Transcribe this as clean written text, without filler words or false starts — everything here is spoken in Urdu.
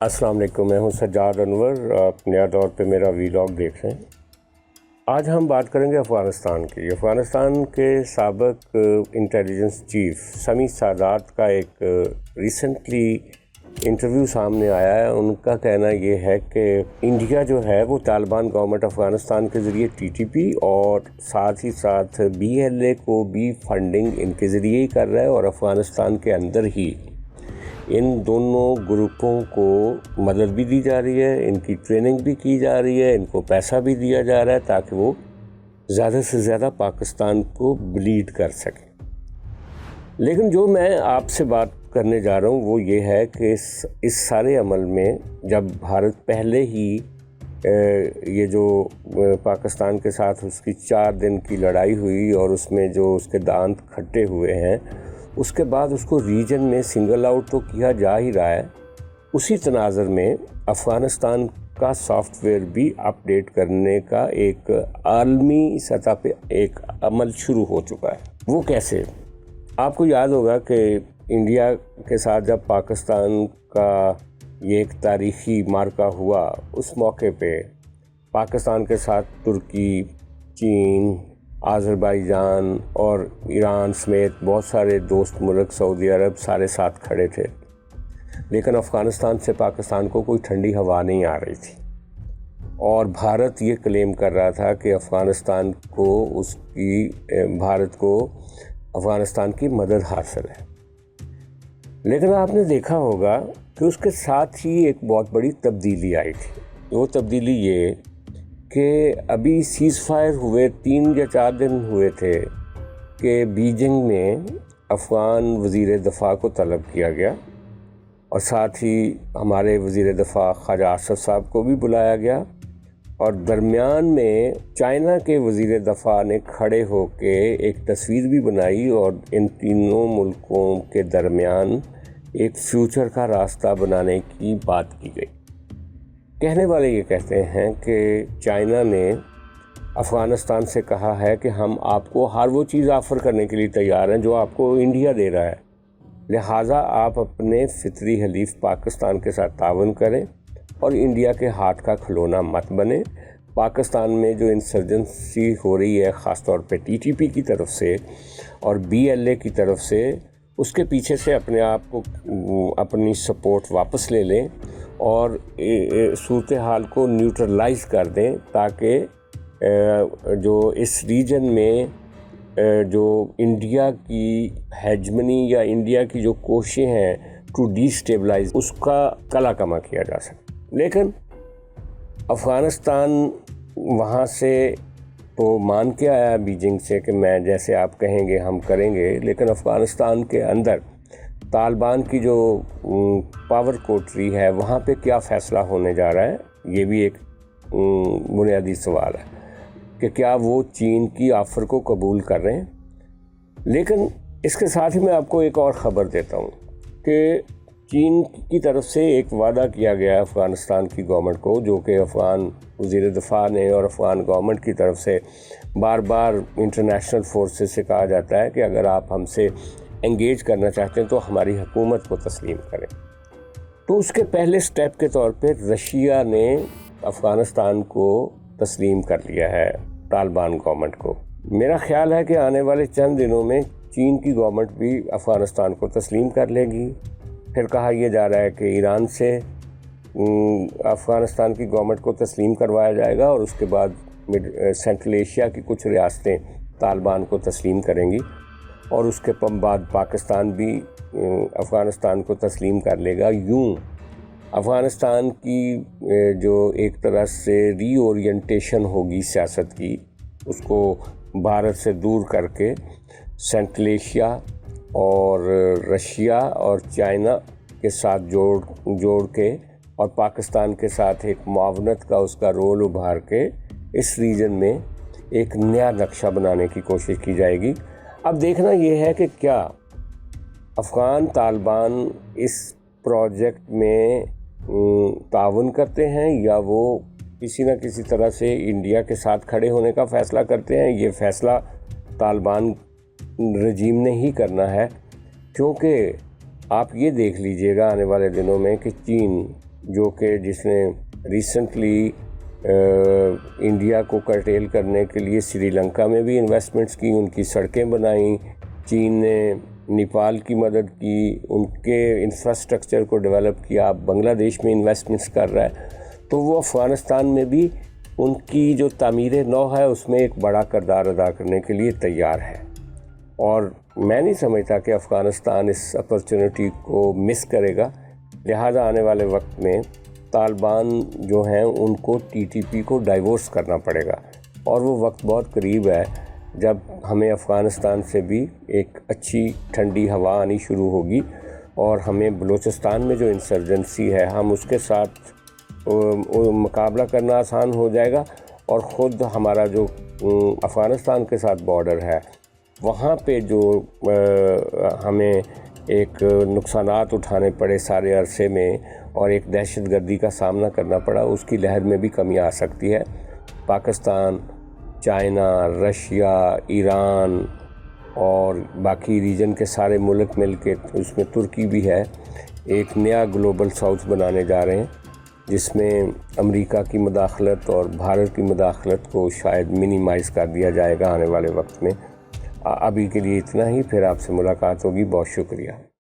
السلام علیکم، میں ہوں سجاد انور۔ آپ نیا دور پہ میرا ویلاگ دیکھ رہے ہیں۔ آج ہم بات کریں گے افغانستان کی۔ افغانستان کے سابق انٹیلیجنس چیف سمیع سادات کا ایک ریسنٹلی انٹرویو سامنے آیا ہے۔ ان کا کہنا یہ ہے کہ انڈیا جو ہے وہ طالبان گورنمنٹ افغانستان کے ذریعے ٹی ٹی پی اور ساتھ ہی ساتھ بی ایل اے کو بھی فنڈنگ ان کے ذریعے ہی کر رہا ہے، اور افغانستان کے اندر ہی ان دونوں گروپوں کو مدد بھی دی جا رہی ہے، ان کی ٹریننگ بھی کی جا رہی ہے، ان کو پیسہ بھی دیا جا رہا ہے تاکہ وہ زیادہ سے زیادہ پاکستان کو بلیڈ کر سکیں۔ لیکن جو میں آپ سے بات کرنے جا رہا ہوں وہ یہ ہے کہ اس سارے عمل میں جب بھارت پہلے ہی یہ جو پاکستان کے ساتھ اس کی 4 دن کی لڑائی ہوئی اور اس میں جو اس کے دانت کھٹے ہوئے ہیں، اس کے بعد اس کو ریجن میں سنگل آؤٹ تو کیا جا ہی رہا ہے، اسی تناظر میں افغانستان کا سافٹ ویئر بھی اپ ڈیٹ کرنے کا ایک عالمی سطح پہ ایک عمل شروع ہو چکا ہے۔ وہ کیسے؟ آپ کو یاد ہوگا کہ انڈیا کے ساتھ جب پاکستان کا یہ ایک تاریخی معرکہ ہوا، اس موقع پہ پاکستان کے ساتھ ترکی، چین، آذربائیجان اور ایران سمیت بہت سارے دوست ملک، سعودی عرب، سارے ساتھ کھڑے تھے، لیکن افغانستان سے پاکستان کو کوئی ٹھنڈی ہوا نہیں آ رہی تھی، اور بھارت یہ کلیم کر رہا تھا کہ بھارت کو افغانستان کی مدد حاصل ہے۔ لیکن آپ نے دیکھا ہوگا کہ اس کے ساتھ ہی ایک بہت بڑی تبدیلی آئی تھی۔ وہ تبدیلی یہ کہ ابھی سیز فائر ہوئے 3 یا 4 دن ہوئے تھے کہ بیجنگ میں افغان وزیر دفاع کو طلب کیا گیا، اور ساتھ ہی ہمارے وزیر دفاع خواجہ آصف صاحب کو بھی بلایا گیا، اور درمیان میں چائنا کے وزیر دفاع نے کھڑے ہو کے ایک تصویر بھی بنائی اور ان تینوں ملکوں کے درمیان ایک فیوچر کا راستہ بنانے کی بات کی گئی۔ کہنے والے یہ کہتے ہیں کہ چائنا نے افغانستان سے کہا ہے کہ ہم آپ کو ہر وہ چیز آفر کرنے کے لیے تیار ہیں جو آپ کو انڈیا دے رہا ہے، لہٰذا آپ اپنے فطری حلیف پاکستان کے ساتھ تعاون کریں اور انڈیا کے ہاتھ کا کھلونا مت بنیں۔ پاکستان میں جو انسرجنسی ہو رہی ہے، خاص طور پہ ٹی ٹی پی کی طرف سے اور بی ایل اے کی طرف سے، اس کے پیچھے سے اپنے آپ کو اپنی سپورٹ واپس لے لیں اور صورتحال کو نیوٹرلائز کر دیں، تاکہ جو اس ریجن میں جو انڈیا کی ہیجمنی یا انڈیا کی جو کوششیں ہیں ٹو ڈی اسٹیبلائز، اس کا کلا کما کیا جا سکے۔ لیکن افغانستان وہاں سے تو مان کے آیا بیجنگ سے کہ میں جیسے آپ کہیں گے ہم کریں گے، لیکن افغانستان کے اندر طالبان کی جو پاور کوٹری ہے وہاں پہ کیا فیصلہ ہونے جا رہا ہے، یہ بھی ایک بنیادی سوال ہے کہ کیا وہ چین کی آفر کو قبول کر رہے ہیں۔ لیکن اس کے ساتھ ہی میں آپ کو ایک اور خبر دیتا ہوں کہ چین کی طرف سے ایک وعدہ کیا گیا ہے افغانستان کی گورنمنٹ کو، جو کہ افغان وزیر دفاع نے اور افغان گورنمنٹ کی طرف سے بار بار انٹرنیشنل فورسز سے کہا جاتا ہے کہ اگر آپ ہم سے انگیج کرنا چاہتے ہیں تو ہماری حکومت کو تسلیم کریں۔ تو اس کے پہلے سٹیپ کے طور پہ رشیا نے افغانستان کو تسلیم کر لیا ہے، طالبان گورنمنٹ کو۔ میرا خیال ہے کہ آنے والے چند دنوں میں چین کی گورنمنٹ بھی افغانستان کو تسلیم کر لے گی۔ پھر کہا یہ جا رہا ہے کہ ایران سے افغانستان کی گورنمنٹ کو تسلیم کروایا جائے گا، اور اس کے بعد سینٹرل ایشیا کی کچھ ریاستیں طالبان کو تسلیم کریں گی، اور اس کے بعد پاکستان بھی افغانستان کو تسلیم کر لے گا۔ یوں افغانستان کی جو ایک طرح سے ری اورینٹیشن ہوگی سیاست کی، اس کو بھارت سے دور کر کے سینٹرل ایشیا اور رشیا اور چائنا کے ساتھ جوڑ کے اور پاکستان کے ساتھ ایک معاونت کا اس کا رول ابھار کے اس ریجن میں ایک نیا نقشہ بنانے کی کوشش کی جائے گی۔ اب دیکھنا یہ ہے کہ کیا افغان طالبان اس پروجیکٹ میں تعاون کرتے ہیں یا وہ کسی نہ کسی طرح سے انڈیا کے ساتھ کھڑے ہونے کا فیصلہ کرتے ہیں۔ یہ فیصلہ طالبان رجیم نے ہی کرنا ہے، کیونکہ آپ یہ دیکھ لیجئے گا آنے والے دنوں میں کہ چین جو کہ جس نے ریسنٹلی انڈیا کو کرٹیل کرنے کے لیے سری لنکا میں بھی انویسٹمنٹس کی، ان کی سڑکیں بنائیں، چین نے نیپال کی مدد کی، ان کے انفراسٹرکچر کو ڈیولپ کیا، بنگلہ دیش میں انویسٹمنٹس کر رہا ہے، تو وہ افغانستان میں بھی ان کی جو تعمیر نو ہے اس میں ایک بڑا کردار ادا کرنے کے لیے تیار ہے۔ اور میں نہیں سمجھتا کہ افغانستان اس اپرچونٹی کو مس کرے گا، لہٰذا آنے والے وقت میں طالبان جو ہیں ان کو ٹی ٹی پی کو ڈائیورس کرنا پڑے گا، اور وہ وقت بہت قریب ہے جب ہمیں افغانستان سے بھی ایک اچھی ٹھنڈی ہوا آنی شروع ہوگی، اور ہمیں بلوچستان میں جو انسرجنسی ہے ہم اس کے ساتھ مقابلہ کرنا آسان ہو جائے گا، اور خود ہمارا جو افغانستان کے ساتھ بارڈر ہے وہاں پہ جو ہمیں ایک نقصانات اٹھانے پڑے سارے عرصے میں اور ایک دہشت گردی کا سامنا کرنا پڑا، اس کی لہر میں بھی کمی آ سکتی ہے۔ پاکستان، چائنا، رشیا، ایران اور باقی ریجن کے سارے ملک مل کے، اس میں ترکی بھی ہے، ایک نیا گلوبل ساؤتھ بنانے جا رہے ہیں، جس میں امریکہ کی مداخلت اور بھارت کی مداخلت کو شاید منیمائز کر دیا جائے گا آنے والے وقت میں۔ ابھی کے لیے اتنا ہی، پھر آپ سے ملاقات ہوگی۔ بہت شکریہ۔